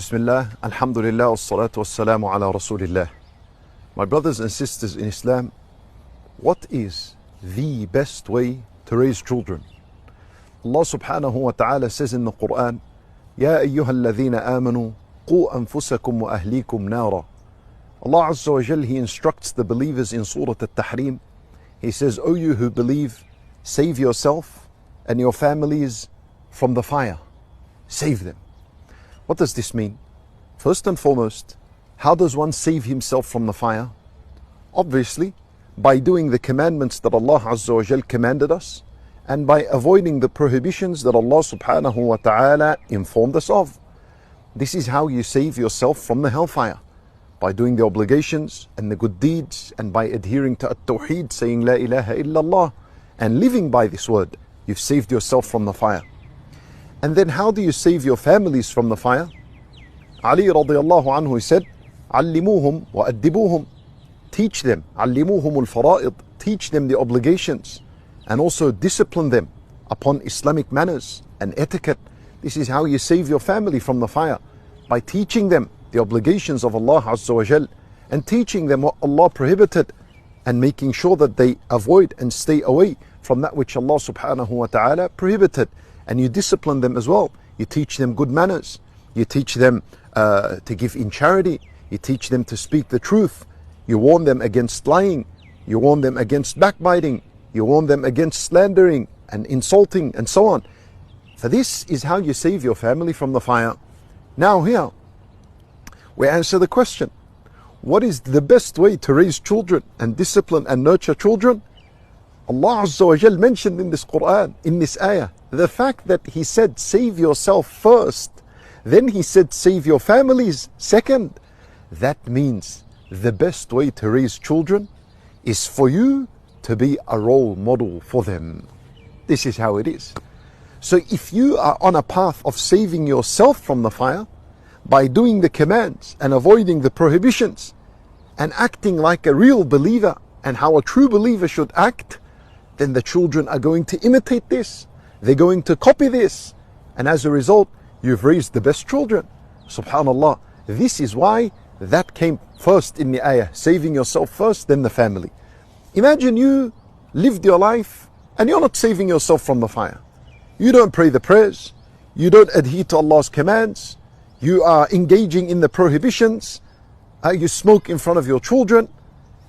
Bismillah, Alhamdulillah, Wassalatu Wassalamu ala Rasulillah. My brothers and sisters in Islam, what is the best way to raise children? Allah subhanahu wa ta'ala says in the Quran, Ya ayyuha alladhina amanu, qu anfusakum wa ahlikum nara. Allah Azza wa Jal, He instructs the believers in Surah At-Tahrim. He says, O you who believe, save yourself and your families from the fire. Save them. What does this mean? First and foremost, how does one save himself from the fire? Obviously, by doing the commandments that Allah Azza wa Jal commanded us, and by avoiding the prohibitions that Allah subhanahu wa ta'ala informed us of. This is how you save yourself from the hellfire. By doing the obligations and the good deeds, and by adhering to At-Tawheed, saying La ilaha illallah, and living by this word, you've saved yourself from the fire. And then how do you save your families from the fire? Ali radiallahu anhu, he said, Allimuhum wa addibuhum. Teach them, Allimuhum al-fara'id. Teach them the obligations, and also discipline them upon Islamic manners and etiquette. This is how you save your family from the fire, by teaching them the obligations of Allah Azza wa Jal, and teaching them what Allah prohibited, and making sure that they avoid and stay away from that which Allah subhanahu wa ta'ala prohibited. And you discipline them as well. You teach them good manners. You teach them to give in charity. You teach them to speak the truth. You warn them against lying. You warn them against backbiting. You warn them against slandering and insulting and so on. For this is how you save your family from the fire. Now here, we answer the question, what is the best way to raise children and discipline and nurture children? Allah Azza wa Jal mentioned in this Quran, in this ayah, the fact that He said save yourself first, then He said save your families second. That means the best way to raise children is for you to be a role model for them. This is how it is. So if you are on a path of saving yourself from the fire by doing the commands and avoiding the prohibitions and acting like a real believer and how a true believer should act, then the children are going to imitate this. They're going to copy this. And as a result, you've raised the best children. Subhanallah. This is why that came first in the ayah. Saving yourself first, then the family. Imagine you lived your life and you're not saving yourself from the fire. You don't pray the prayers. You don't adhere to Allah's commands. You are engaging in the prohibitions. You smoke in front of your children.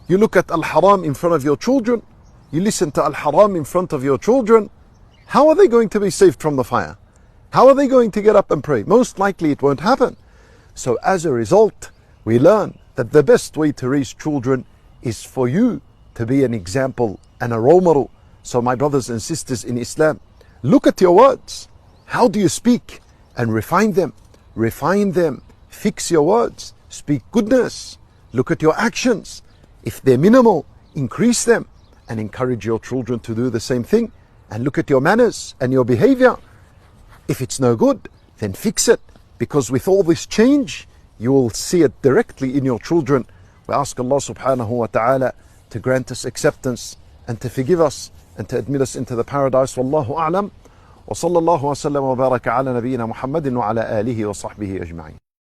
You look at al-haram in front of your children. You listen to al-haram in front of your children. How are they going to be saved from the fire? How are they going to get up and pray? Most likely it won't happen. So as a result, we learn that the best way to raise children is for you to be an example and a role model. So my brothers and sisters in Islam, look at your words. How do you speak? And refine them. Refine them. Fix your words. Speak goodness. Look at your actions. If they're minimal, increase them. And encourage your children to do the same thing. And look at your manners and your behavior. If it's no good, then fix it. Because with all this change, you will see it directly in your children. We ask Allah subhanahu wa ta'ala to grant us acceptance and to forgive us and to admit us into the paradise. Wallahu a'lam. Wa sallallahu wa sallam wa baraka ala nabiyyina Muhammadin wa ala alihi wa sahbihi ajma'in.